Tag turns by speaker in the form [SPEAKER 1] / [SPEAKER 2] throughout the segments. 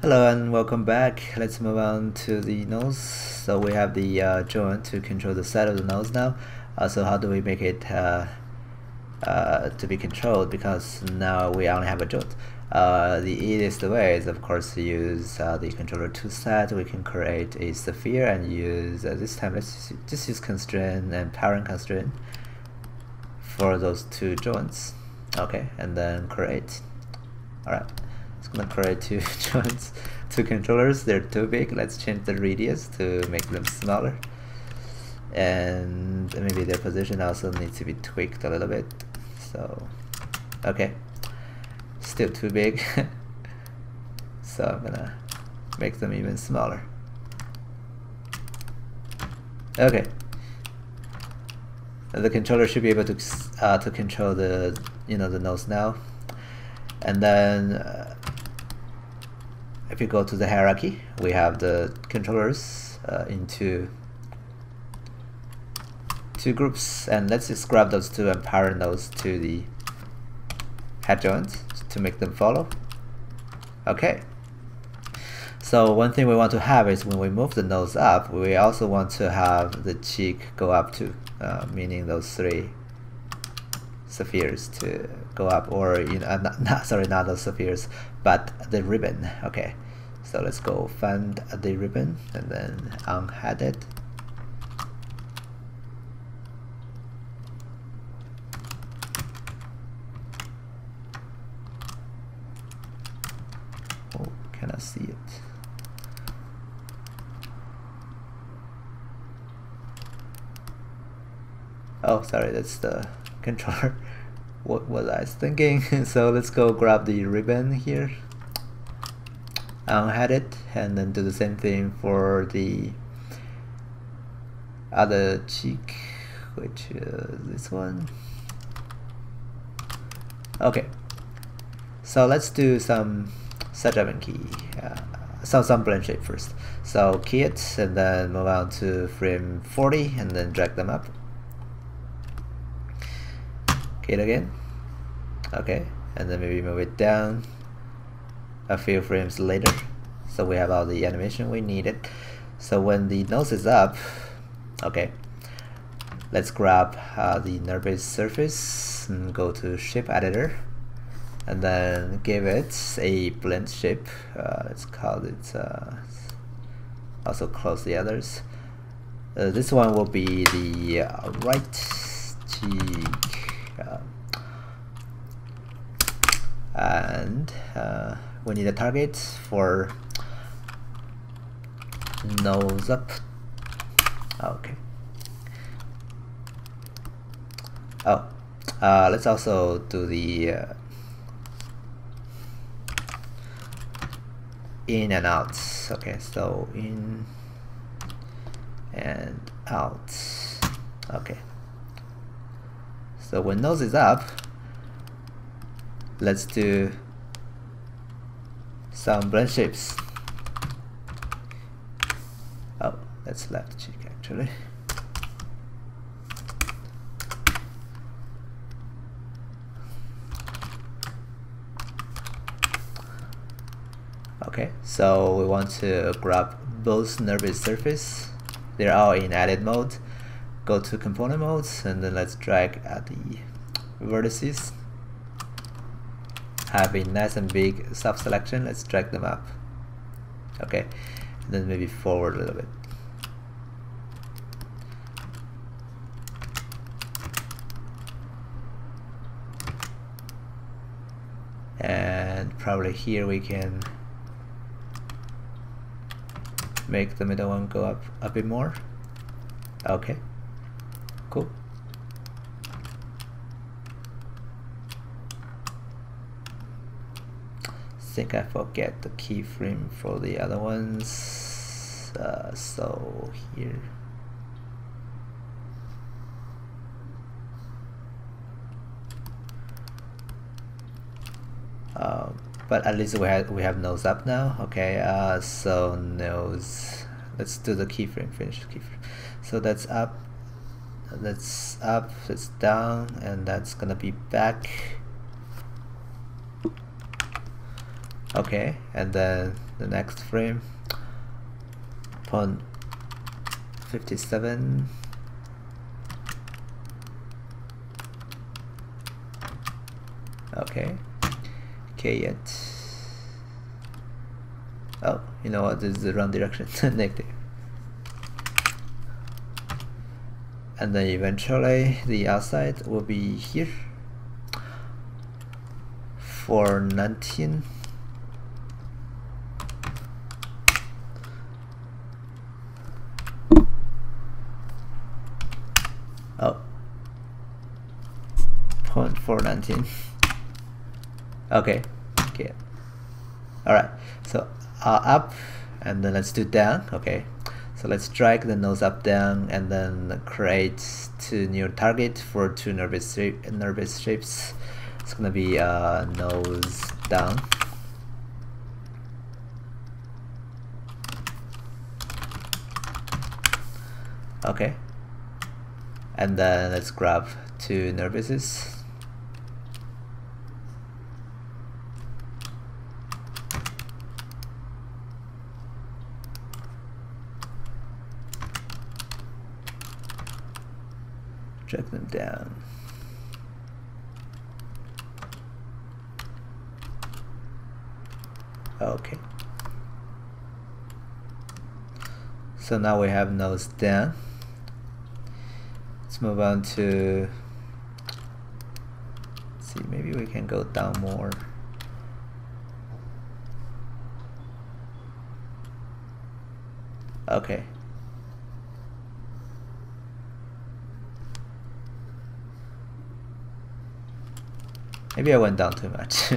[SPEAKER 1] Hello and welcome back. Let's move on to the nose. So we have the joint to control the side of the nose now. So how do we make it to be controlled, because now we only have a joint? The easiest way is of course to use the controller toolset. We can create a sphere and use this time let's just use constraint and parent constraint for those two joints. Okay, and then create. Alright. It's gonna create two joints, two controllers. They're too big. Let's change the radius to make them smaller, and maybe their position also needs to be tweaked a little bit. So, okay, still too big. So I'm gonna make them even smaller. Okay, the controller should be able to control the the nose now, and then. If you go to the hierarchy, we have the controllers into two groups, and let's just grab those two and parent those to the head joint to make them follow. Okay. So one thing we want to have is when we move the nose up, we also want to have the cheek go up too, meaning those three spheres to go up, or not those spheres, but the ribbon. Okay, so let's go find the ribbon and then unhead it. Oh, can I see it? Oh, sorry, that's the controller. What was I thinking? So let's go grab the ribbon here, unhead it, and then do the same thing for the other cheek, which is this one. Okay, so let's do some setup and key, some blend shape first. So key it and then move on to frame 40 and then drag them up. Key it again. Okay, and then maybe move it down a few frames later, so we have all the animation we needed. So when the nose is up, okay, let's grab the nervous surface and go to shape editor and then give it a blend shape. Let's call it also close the others. This one will be the right cheek, and we need a target for nose up. Okay. Oh, let's also do the in and out. Okay, so in and out. Okay. So when nose is up, let's do some blend shapes. Oh, that's left cheek actually. Okay, so we want to grab both nervous surface. They're all in edit mode. Go to component modes and then let's drag at the vertices. Have a nice and big sub-selection. Let's drag them up. Okay, and then maybe forward a little bit. And probably here we can make the middle one go up a bit more. Okay, cool. Think I forget the keyframe for the other ones, so here. But at least we have nose up now. Okay, so nose. Let's do the keyframe. Finish the keyframe. So that's up. That's up. That's down, and that's gonna be back. Okay, and then the next frame, 0.57. Okay, yet. Oh, you know what? This is the wrong direction. Negative. And then eventually the outside will be here. 419. Oh, 0.419. Okay. Alright, so up, and then let's do down. Okay, so let's drag the nose up, down, and then create two new target for two nervous shapes. It's gonna be nose down. Okay, and then let's grab two nervouses. Drag them down. Okay. So now we have nose down. Let's move on to, let's see, maybe we can go down more. Okay. Maybe I went down too much.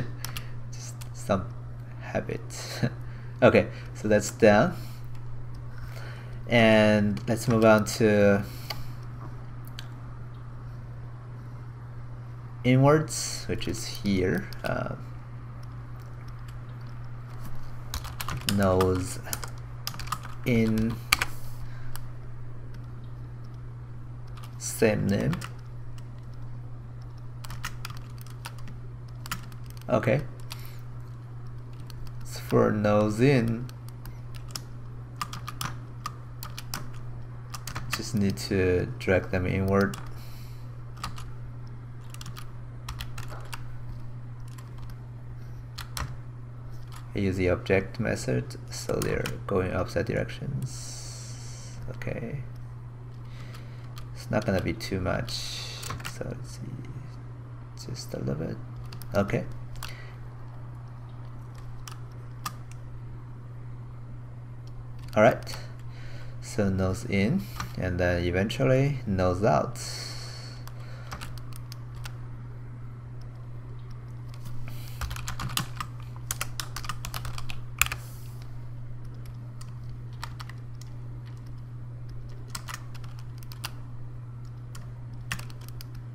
[SPEAKER 1] Just some habit. Okay, so that's down. And let's move on to inwards, which is here. Nose in, same name. Okay, so for nose in, just need to drag them inward. I use the object method, so they're going opposite directions. Okay, it's not gonna be too much, so let's see, just a little bit. Okay. Alright, so nose in, and then eventually nose out.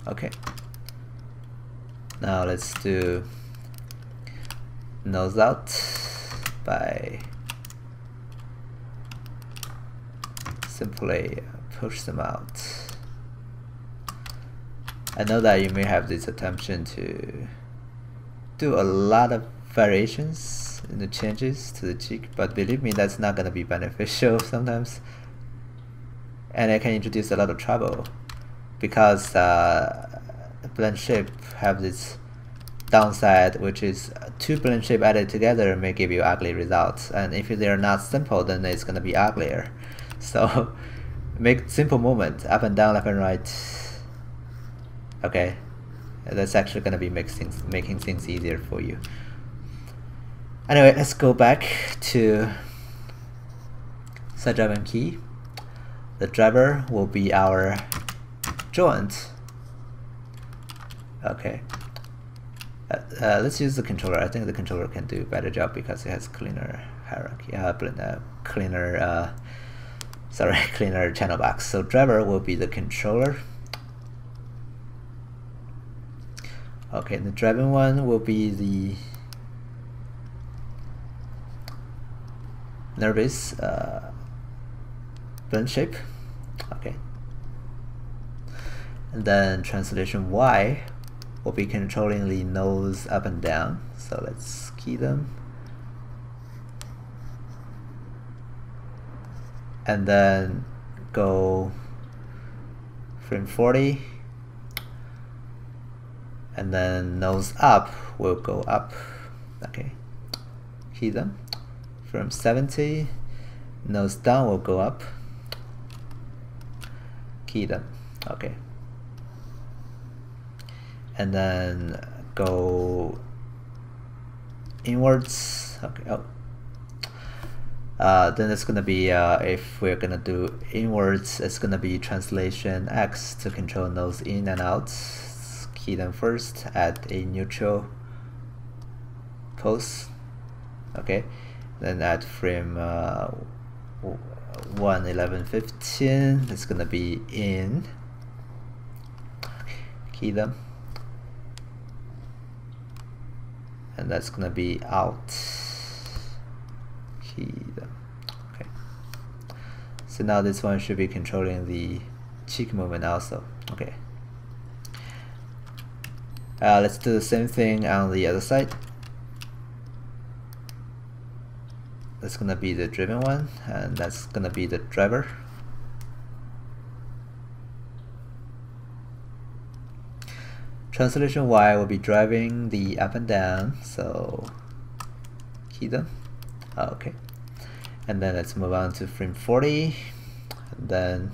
[SPEAKER 1] Okay, now let's do nose out by simply push them out. I know that you may have this attention to do a lot of variations in the changes to the cheek, but believe me, that's not going to be beneficial sometimes, and it can introduce a lot of trouble because blend shape have this downside, which is two blend shape added together may give you ugly results, and if they are not simple, then it's going to be uglier. So make simple movement up and down, left and right. Okay, that's actually going to be making things easier for you. Anyway, let's go back to set driver key. The driver will be our joint. Okay, let's use the controller. I think the controller can do a better job because it has cleaner hierarchy, cleaner channel box. So driver will be the controller. Okay, the driving one will be the nervous blend shape. Okay, and then translation Y will be controlling the nose up and down. So let's key them. and then go frame 40, and then nose up will go up. Okay, key them. Frame 70, nose down will go up. Key them. Okay, and then go inwards. Okay. Oh. Then it's gonna be if we're gonna do inwards, it's gonna be translation X to control nose in and out. Key them first. Add a neutral pose. Okay. Then at frame 1:11:15, it's gonna be in. Key them. And that's gonna be out. Key them. Okay. So now this one should be controlling the cheek movement also. Okay. Let's do the same thing on the other side. That's gonna be the driven one, and that's gonna be the driver. Translation Y will be driving the up and down, so key them. Okay, and then let's move on to frame 40, and then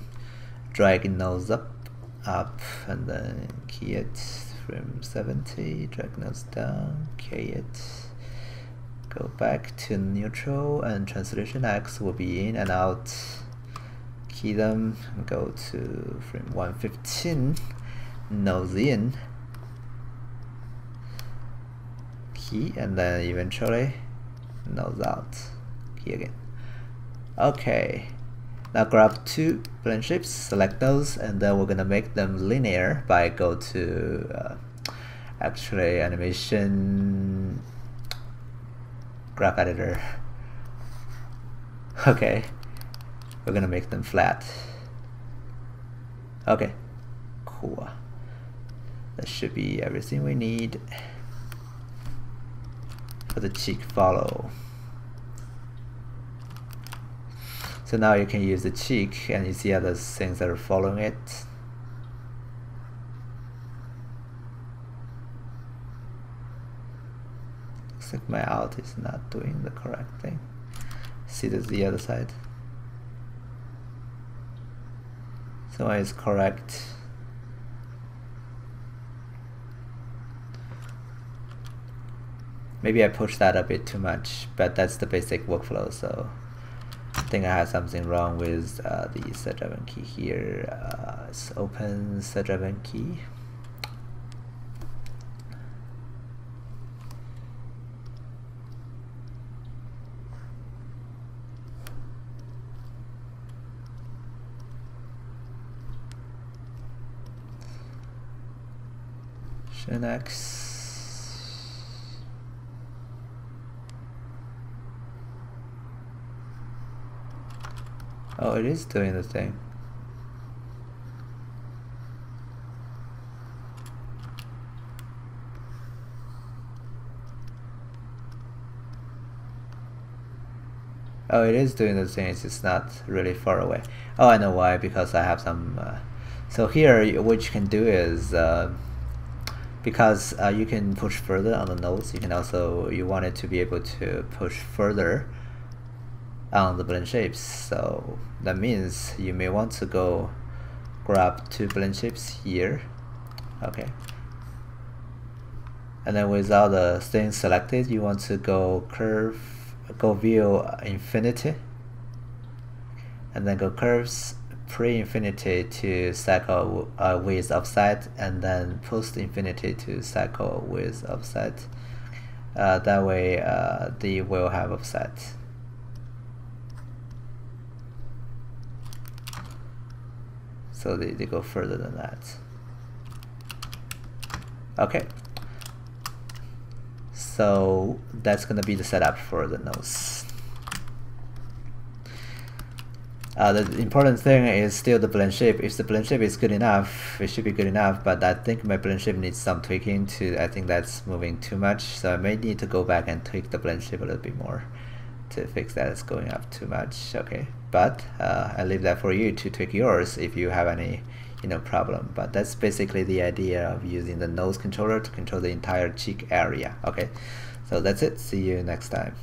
[SPEAKER 1] drag nose up, and then key it. Frame 70, drag nose down, key it. Go back to neutral, and translation X will be in and out. Key them, go to frame 1:15, nose in, key, and then eventually nose out. Key again. Okay, now grab two blend shapes, select those, and then we're gonna make them linear by go to actually animation graph editor. Okay, we're gonna make them flat. Okay, cool. That should be everything we need for the cheek follow. So now you can use the cheek, and you see other things that are following it. Looks like my alt is not doing the correct thing. See, there's the other side. So it's correct. Maybe I pushed that a bit too much, but that's the basic workflow. So I think I had something wrong with the set driven key here. Let's open set driven key. X. Oh, it is doing the thing. Oh, it is doing the thing, it's just not really far away. Oh, I know why, because I have some so here what you can do is because you can push further on the nodes, you can also, you want it to be able to push further on the blend shapes. So that means you may want to go grab two blend shapes here. Okay, and then with all the things selected, you want to go curve, go view infinity, and then go curves pre-infinity to cycle with offset, and then post-infinity to cycle with offset. That way they will have offset. So they go further than that. Okay. So that's going to be the setup for the nose. The important thing is still the blend shape. If the blend shape is good enough, it should be good enough, but I think my blend shape needs some tweaking I think that's moving too much, so I may need to go back and tweak the blend shape a little bit more to fix that. It's going up too much. Okay, but I leave that for you to tweak yours if you have any problem. But that's basically the idea of using the nose controller to control the entire cheek area. Okay, so that's it. See you next time.